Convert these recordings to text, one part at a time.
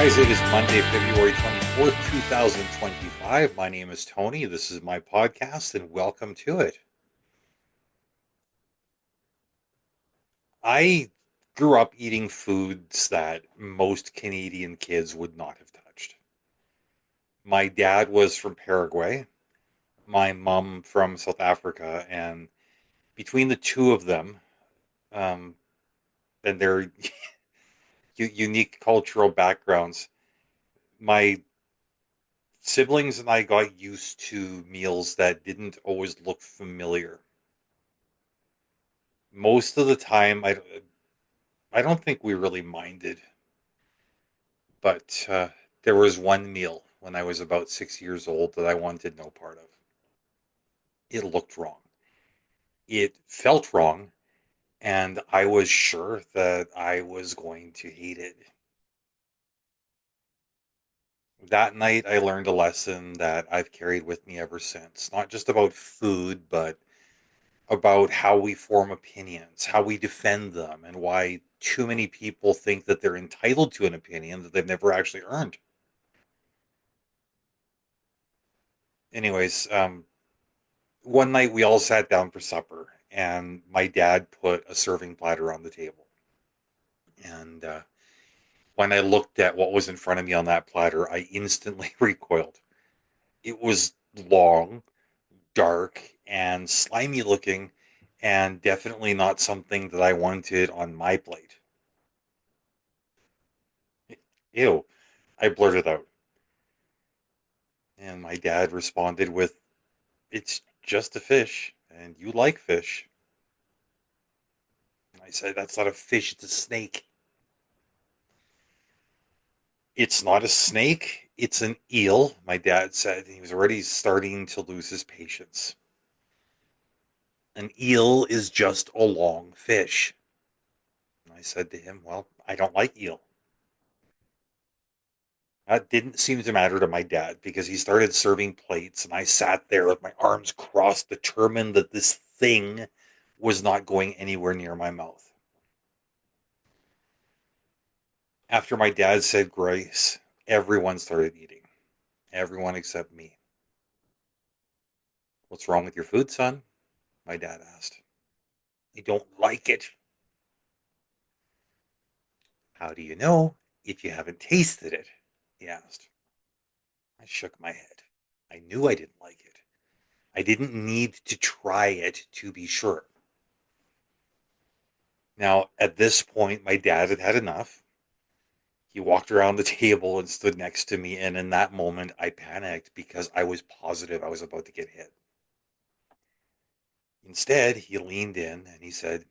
guys, it is Monday, February 24th, 2025. My name is Tony. This is my podcast, and welcome to it. I grew up eating foods that most Canadian kids would not have touched. My dad was from Paraguay, my mom from South Africa, and between the two of them, um, and their unique cultural backgrounds, my siblings and I got used to meals that didn't always look familiar. Most of the time, I don't think we really minded, but there was one meal when I was about 6 years old that I wanted no part of. It looked wrong. It felt wrong, and I was sure that I was going to hate it. That night, I learned a lesson that I've carried with me ever since. Not just about food, but about how we form opinions, how we defend them, and why too many people think that they're entitled to an opinion that they've never actually earned. Anyways, one night we all sat down for supper, and my dad put a serving platter on the table. And when I looked at what was in front of me on that platter, I instantly recoiled. It was long, dark, and slimy looking, and definitely not something that I wanted on my plate. Ew, I blurted out. And my dad responded with, "It's just a fish, and you like fish." And I said, "That's not a fish, it's a snake." "It's not a snake, it's an eel," my dad said. He was already starting to lose his patience. "An eel is just a long fish." And I said to him, "Well, I don't like eel." That didn't seem to matter to my dad because he started serving plates, and I sat there with my arms crossed, determined that this thing was not going anywhere near my mouth. After my dad said grace, everyone started eating. Everyone except me. "What's wrong with your food, son?" my dad asked. "I don't like it." "How do you know if you haven't tasted it?" he asked. I shook my head. I knew I didn't like it. I didn't need to try it to be sure. Now, at this point, my dad had had enough. He walked around the table and stood next to me, and in that moment, I panicked because I was positive I was about to get hit. Instead, he leaned in and he said,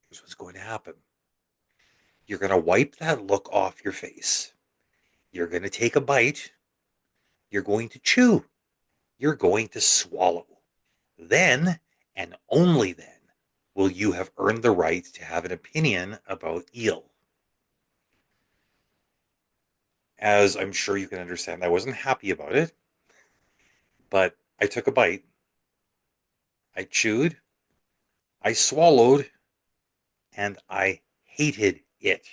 "Here's what's going to happen. You're going to wipe that look off your face. You're going to take a bite. You're going to chew. You're going to swallow. Then, and only then, will you have earned the right to have an opinion about eel." As I'm sure you can understand, I wasn't happy about it, but I took a bite. I chewed. I swallowed. And I hated it.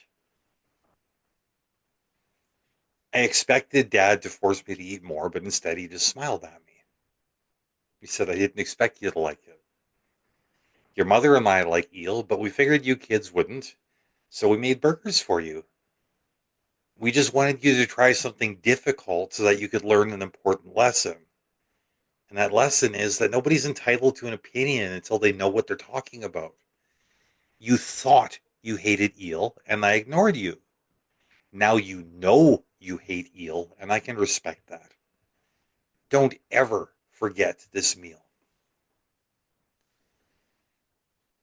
I expected Dad to force me to eat more, but instead he just smiled at me. He said, "I didn't expect you to like it. Your mother and I like eel, but we figured you kids wouldn't, so we made burgers for you. We just wanted you to try something difficult so that you could learn an important lesson. And that lesson is that nobody's entitled to an opinion until they know what they're talking about. You thought you hated eel, and I ignored you. Now you know you hate eel, and I can respect that. Don't ever forget this meal."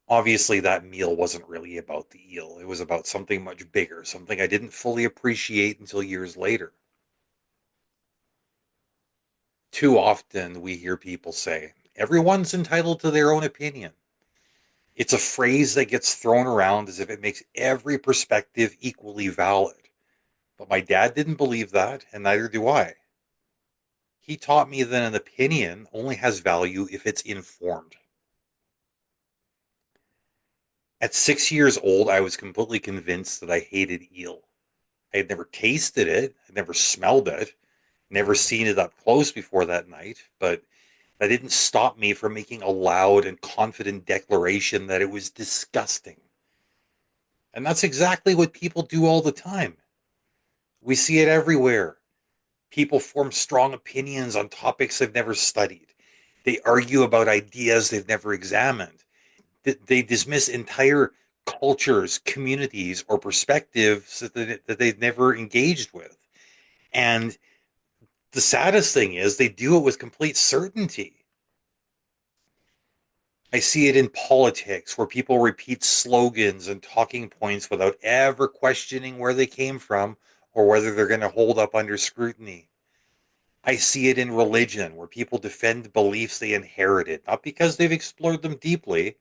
Obviously, that meal wasn't really about the eel. It was about something much bigger, something I didn't fully appreciate until years later. Too often we hear people say, "Everyone's entitled to their own opinion." It's a phrase that gets thrown around as if it makes every perspective equally valid. But my dad didn't believe that, and neither do I. He taught me that an opinion only has value if it's informed. At 6 years old, I was completely convinced that I hated eel. I had never tasted it, I'd never smelled it, never seen it up close before that night, but that didn't stop me from making a loud and confident declaration that it was disgusting. And that's exactly what people do all the time. We see it everywhere. People form strong opinions on topics they've never studied. They argue about ideas they've never examined. They dismiss entire cultures, communities, or perspectives that they've never engaged with. And the saddest thing is they do it with complete certainty. I see it in politics where people repeat slogans and talking points without ever questioning where they came from or whether they're going to hold up under scrutiny. I see it in religion where people defend beliefs they inherited, not because they've explored them deeply,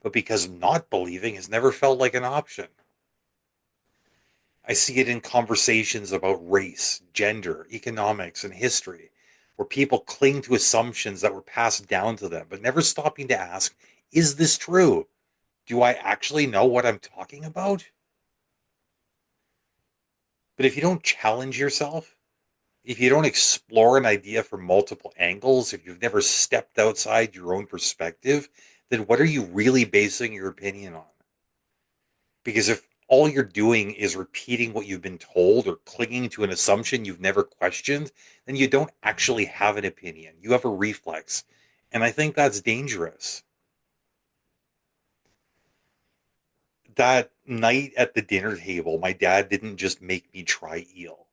but because not believing has never felt like an option. I see it in conversations about race, gender, economics, and history, where people cling to assumptions that were passed down to them, but never stopping to ask, is this true? Do I actually know what I'm talking about? But if you don't challenge yourself, if you don't explore an idea from multiple angles, if you've never stepped outside your own perspective, then what are you really basing your opinion on? Because if all you're doing is repeating what you've been told or clinging to an assumption you've never questioned, then you don't actually have an opinion. You have a reflex. And I think that's dangerous. That night at the dinner table, my dad didn't just make me try eel.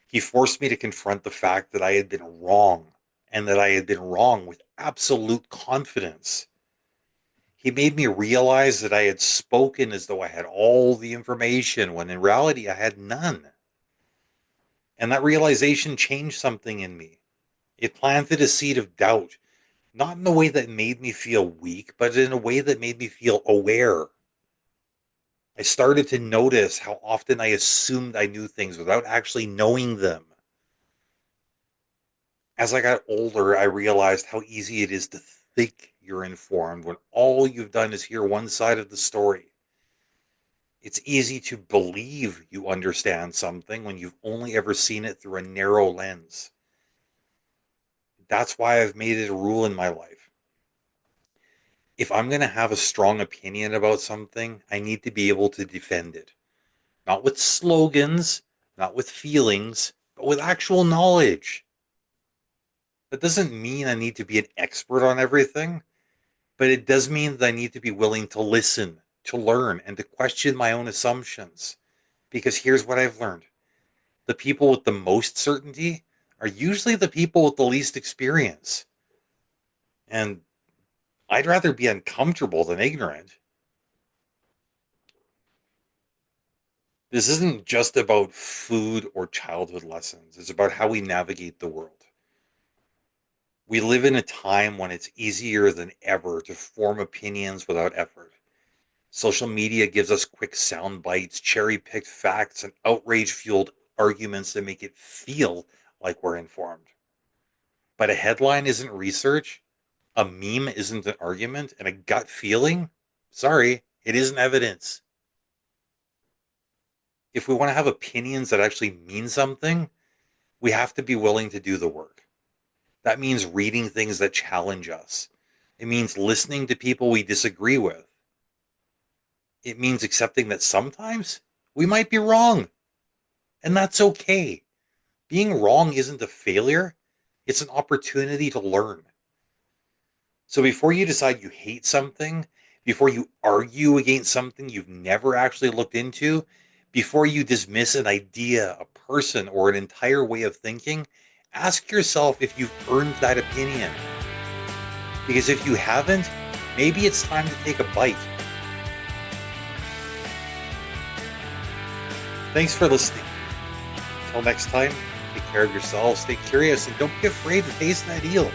He forced me to confront the fact that I had been wrong and that I had been wrong with absolute confidence. He made me realize that I had spoken as though I had all the information when in reality I had none. And that realization changed something in me. It planted a seed of doubt, not in a way that made me feel weak, but in a way that made me feel aware. I started to notice how often I assumed I knew things without actually knowing them. As I got older, I realized how easy it is to think you're informed when all you've done is hear one side of the story. It's easy to believe you understand something when you've only ever seen it through a narrow lens. That's why I've made it a rule in my life. If I'm going to have a strong opinion about something, I need to be able to defend it. Not with slogans, not with feelings, but with actual knowledge. That doesn't mean I need to be an expert on everything, but it does mean that I need to be willing to listen, to learn, and to question my own assumptions. Because here's what I've learned: the people with the most certainty are usually the people with the least experience. And I'd rather be uncomfortable than ignorant. This isn't just about food or childhood lessons, it's about how we navigate the world. We live in a time when it's easier than ever to form opinions without effort. Social media gives us quick sound bites, cherry picked facts, and outrage fueled arguments that make it feel like we're informed. But a headline isn't research, a meme isn't an argument, and a gut feeling, sorry, it isn't evidence. If we want to have opinions that actually mean something, we have to be willing to do the work. That means reading things that challenge us. It means listening to people we disagree with. It means accepting that sometimes we might be wrong, and that's okay. Being wrong isn't a failure, it's an opportunity to learn. So before you decide you hate something, before you argue against something you've never actually looked into, before you dismiss an idea, a person, or an entire way of thinking, ask yourself if you've earned that opinion. Because if you haven't, maybe it's time to take a bite. Thanks for listening. Until next time, take care of yourselves, stay curious, and don't be afraid to taste that eel.